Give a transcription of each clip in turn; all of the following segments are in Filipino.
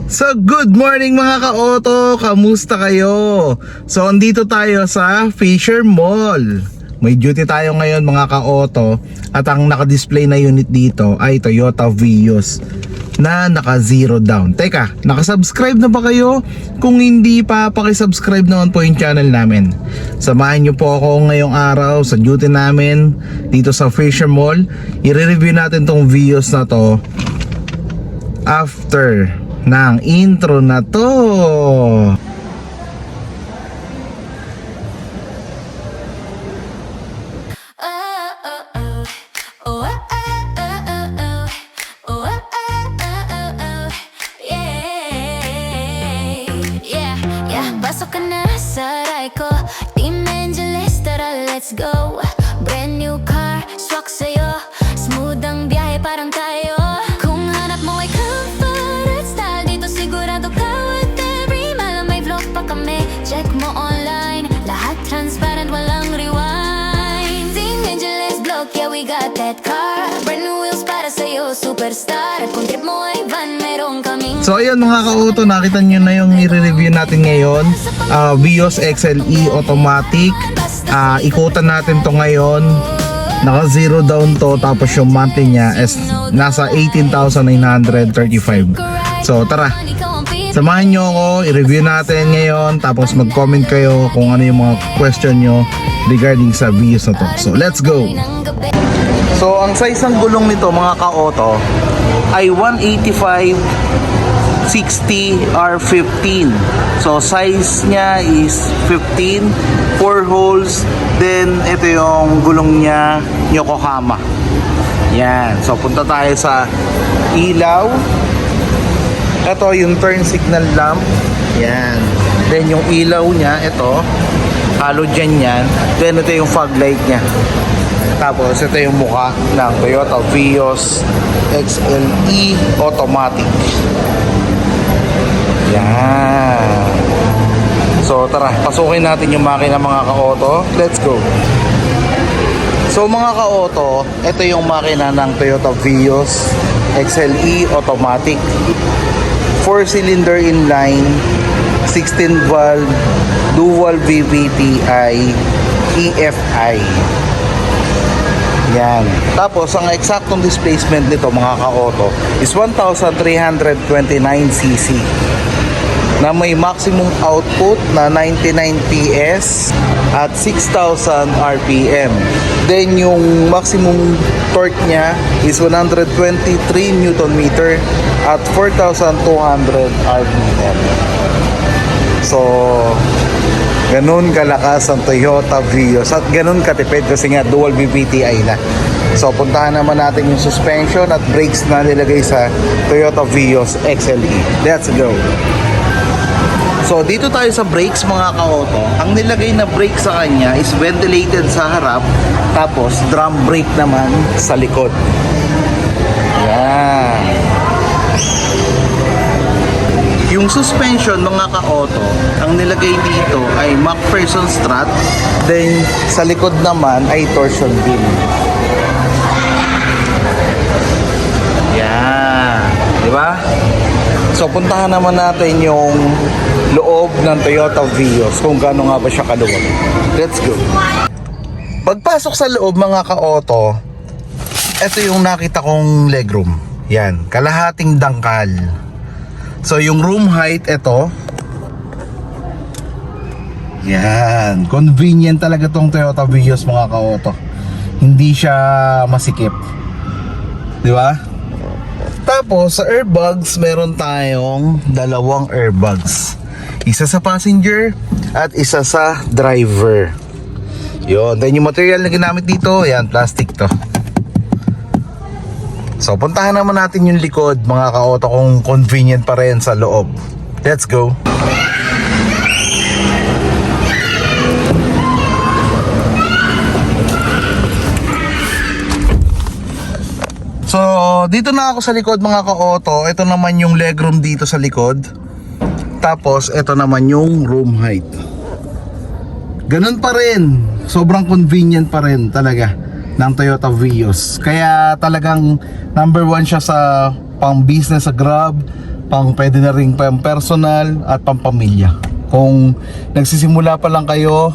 So good morning mga ka-auto, kamusta kayo? So andito tayo sa Fisher Mall. May duty tayo ngayon mga ka-auto. At ang naka-display na unit dito ay Toyota Vios na naka zero down. Teka, nakasubscribe na ba kayo? Kung hindi pa, pakisubscribe naman po yung channel namin. Samahan nyo po ako ngayong araw sa duty namin dito sa Fisher Mall. I-review natin tong Vios na to after ng intro na to. Pasok ka na sa ride ko, Team Angeles, tara let's go. Brand new car, swak sa'yo, smooth ang biyahe parang tayo. Kung hanap mo ay comfort at style, dito sigurado ka with every mile. May vlog pa kami, check mo online, lahat transparent, walang rewind. Team Angeles vlog, yeah we got that car. Brand new wheels para sa'yo, superstar. At kung trip mo ay van, meron kaming. So ayun mga ka-auto, nakita nyo na yung i-review natin ngayon, Vios XLE automatic. Ikutan natin to ngayon, naka zero down to, tapos yung monthly nya is nasa 18,935. So tara, samahan nyo ako, i-review natin ngayon, tapos mag-comment kayo kung ano yung mga question nyo regarding sa Vios na to. So let's go. So ang size ng gulong nito mga ka-auto ay 185/60 R15. So size niya is 15, 4 holes. Then ito yung gulong niya, Yokohama. Yan. So punta tayo sa ilaw. Ito yung turn signal lamp. Yan. Then yung ilaw niya, ito halogen yan. Then ito yung fog light niya. Tapos ito yung mukha ng Toyota Vios XLE automatic. Yan. So tara, pasukin natin yung makina mga ka-auto. Let's go. So mga ka-auto, ito yung makina ng Toyota Vios XLE automatic. 4-cylinder inline, 16 valve, dual VVTi, EFI. Yan. Tapos ang eksaktong displacement nito mga ka-auto is 1,329cc na may maximum output na 99 PS at 6,000 RPM. Then yung maximum torque niya is 123 Nm at 4,200 RPM. So ganun kalakas ang Toyota Vios at ganun katipid kasi nga dual VVTi na. So puntahan naman natin yung suspension at brakes na nilagay sa Toyota Vios XLE. Let's go. So dito tayo sa brakes mga ka-auto. Ang nilagay na brake sa kanya is ventilated sa harap, tapos drum brake naman sa likod. Yan. Yung suspension mga ka-auto, ang nilagay dito ay MacPherson strut, then sa likod naman ay torsion beam. Yan, di ba? So puntahan naman natin yung loob ng Toyota Vios kung gaano nga ba siya kaluwag. Let's go. Pagpasok sa loob mga ka-auto, ito yung nakita kong legroom. Yan, kalahating dangkal. So yung room height ito. Yan, convenient talaga tong Toyota Vios mga ka-auto. Hindi siya masikip. Di ba? Tapos sa airbags, meron tayong dalawang airbags. Isa sa passenger at isa sa driver. Yun, then yung material na ginamit dito, yan, plastic to. So puntahan naman natin yung likod mga ka-auto kung convenient pa rin sa loob. Let's go. So dito na ako sa likod mga ka-auto. Ito naman yung legroom dito sa likod. Tapos ito naman yung room height. Ganun pa rin, sobrang convenient pa rin talaga ng Toyota Vios. Kaya talagang number one siya sa pang business sa Grab, Pwede na rin pang personal at pang pamilya. Kung nagsisimula pa lang kayo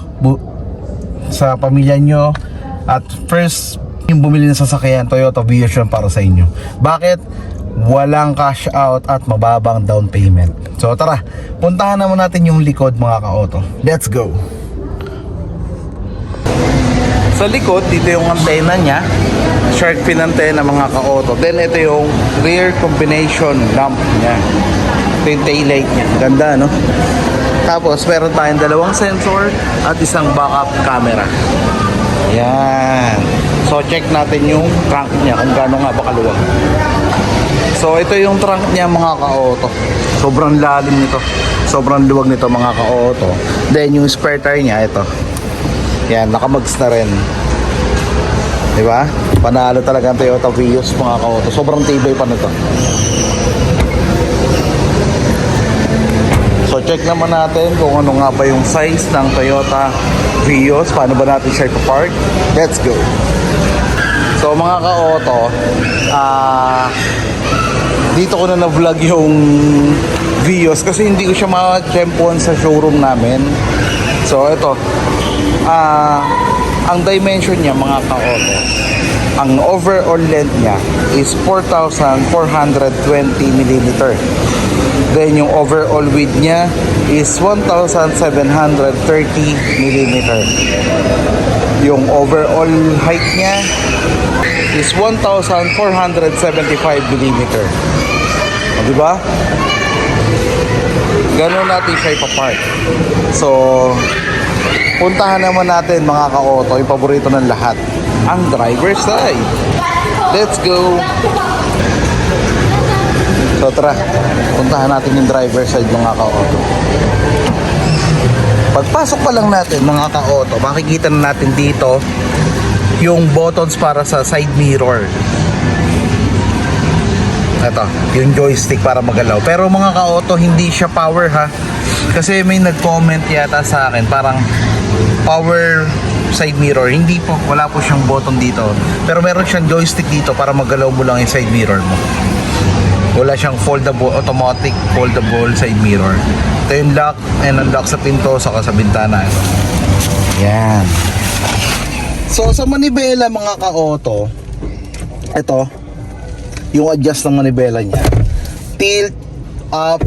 sa pamilya nyo at first yung bumili ng sasakyan, Toyota Vios yun para sa inyo. Bakit? Walang cash out at mababang down payment. So tara, puntahan naman natin yung likod mga ka-auto. Let's go! Sa likod, dito yung antena niya, shark fin antena mga ka-auto. Then ito yung rear combination lamp niya. Ito yung taillight niya. Ganda, no? Tapos meron tayong dalawang sensor at isang backup camera. Yan. So check natin yung trunk niya kung gaano nga ba kaluwag. So ito yung trunk niya mga ka-auto. Sobrang lalim nito. Sobrang luwag nito mga ka-auto. Then yung spare tire niya ito. Yan, nakamags na rin. Diba? Panalo talaga ang Toyota Vios mga ka-auto. Sobrang tibay pa nito. So check naman natin kung ano nga ba yung size ng Toyota Vios. Paano ba natin siya ipapark? Let's go! So mga ka-auto, dito ko na vlog yung Vios kasi hindi ko siya makakempuan sa showroom namin. So ito, ang dimension niya mga ka-auto, ang overall length niya is 4,420mm. Then yung overall width niya is 1,730mm. Yung overall height niya is 1,475mm. Diba? Ganun natin siya ipapark. So puntahan naman natin mga ka-auto, yung paborito ng lahat, ang driver's side. Let's go! So tara, puntahan natin yung driver's side mga ka-auto. Pagpasok pa lang natin mga ka-auto, makikita na natin dito yung buttons para sa side mirror. Ito, yung joystick para magalaw. Pero mga ka-auto, hindi siya power ha. Kasi may nag-comment yata sa akin, parang power side mirror. Hindi po, wala po siyang button dito. Pero meron siyang joystick dito para magalaw mo lang yung side mirror mo. Wala siyang foldable, automatic foldable side mirror. Ito yung lock and unlock sa pinto saka sa bintana. Yan. So sa manibela mga ka-auto, ito yung adjust ng manibela niya. Tilt up,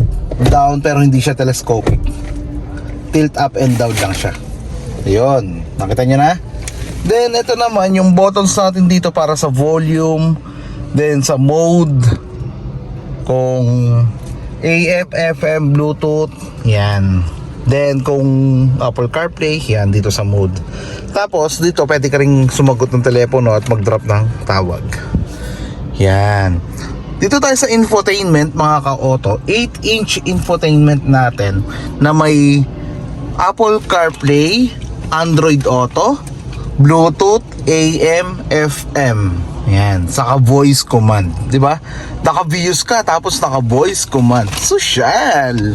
down, pero hindi siya telescopic. Tilt up and down lang siya. Ayun, nakita niyo na? Then ito naman yung buttons natin dito para sa volume, then sa mode, kung AM, FM, Bluetooth, yan. Then kung Apple CarPlay, yan dito sa mode. Tapos dito pwede ka ring sumagot ng telepono at mag-drop ng tawag. Yan. Dito tayo sa infotainment mga ka-auto. 8-inch infotainment natin na may Apple CarPlay, Android Auto, Bluetooth, AM, FM. Yan, saka voice command, 'di ba? Naka-views ka tapos naka-voice command. Social.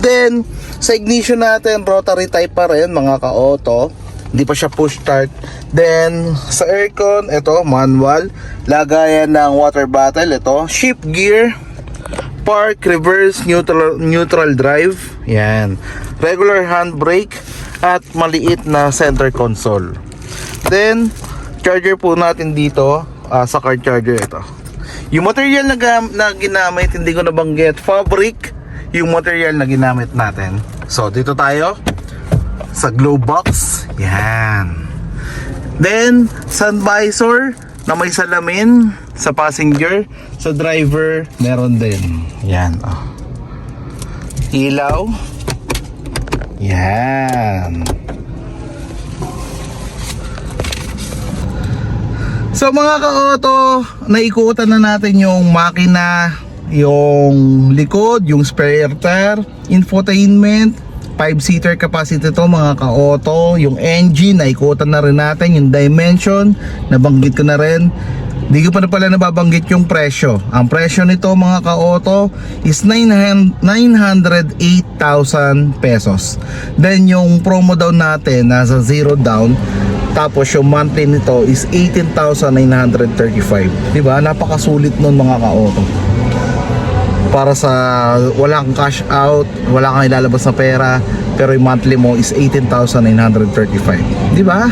Then sa ignition natin, rotary type pa rin mga ka-auto. Hindi pa siya push start. Then sa aircon, ito manual, lagayan ng water bottle, ito shift gear, park, reverse, neutral drive. Yan. Regular handbrake at maliit na center console. Then charger po natin dito, sa car charger ito. Yung material na ginamit, hindi ko nabanggit, fabric yung material na ginamit natin. So dito tayo sa glove box. Yan. Then sun visor na may salamin sa passenger, sa driver meron din. Yan. Oh. Ilaw. Yan. So mga ka-auto, naikutan na natin yung makina, yung likod, yung spare tire, infotainment, 5-seater capacity to mga ka-auto, yung engine, naikutan na rin natin, yung dimension, nabanggit ko na rin. Hindi ko pa na pala nababanggit yung presyo. Ang presyo nito mga ka-auto is 908,000 pesos. Then yung promo down natin nasa 0 down. Tapos yung monthly nito is 18,935. Diba? Napakasulit nun mga ka-auto. para sa walang cash out, wala kang ilalabas na pera, pero yung monthly mo is 18,935. Di ba?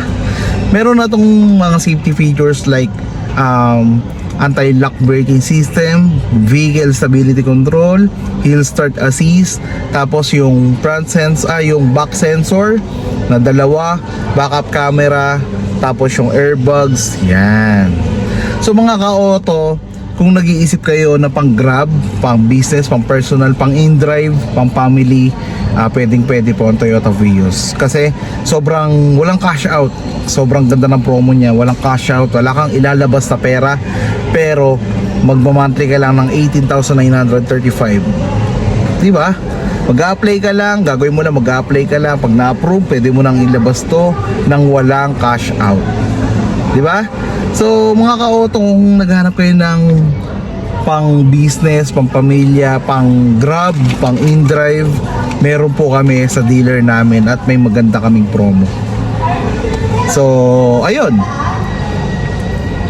Meron na tong mga safety features like anti-lock braking system, vehicle stability control, hill start assist, tapos yung yung back sensor na dalawa, backup camera, tapos yung airbags, yan. So mga ka-auto, kung nag-iisip kayo na pang grab, pang business, pang personal, pang in-drive, pang family, pwede po ang Toyota Vios. Kasi sobrang walang cash out. Sobrang ganda ng promo niya. Walang cash out, wala kang ilalabas na pera. Pero magmamonthly ka lang ng 18,935. Di ba? Mag-a-apply ka lang, gagawin mo lang, mag-a-apply ka lang. Pag na-approve, pwede mo nang ilabas to nang walang cash out. Di ba? So mga ka-auto, kung naghanap kayo ng pang business, pang pamilya, pang grab, pang in-drive, meron po kami sa dealer namin at may maganda kaming promo. So ayun,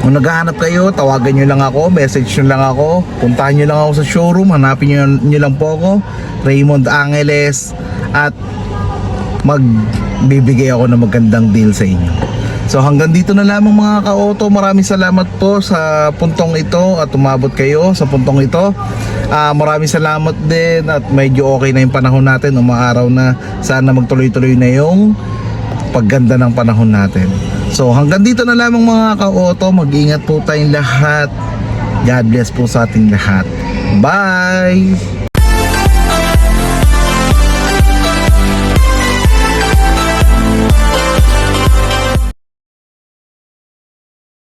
kung naghahanap kayo, tawagan nyo lang ako, message nyo lang ako, puntahan nyo lang ako sa showroom, hanapin nyo lang po ako, Raymond Angeles, at magbibigay ako ng magandang deal sa inyo. So hanggang dito na lamang mga ka-auto. Maraming salamat po sa puntong ito at umabot kayo sa puntong ito. Maraming salamat din at medyo okay na yung panahon natin, umaaraw na. Sana magtuloy-tuloy na yung pagganda ng panahon natin. So hanggang dito na lamang mga ka-auto. Mag-ingat po tayong lahat. God bless po sa ating lahat. Bye!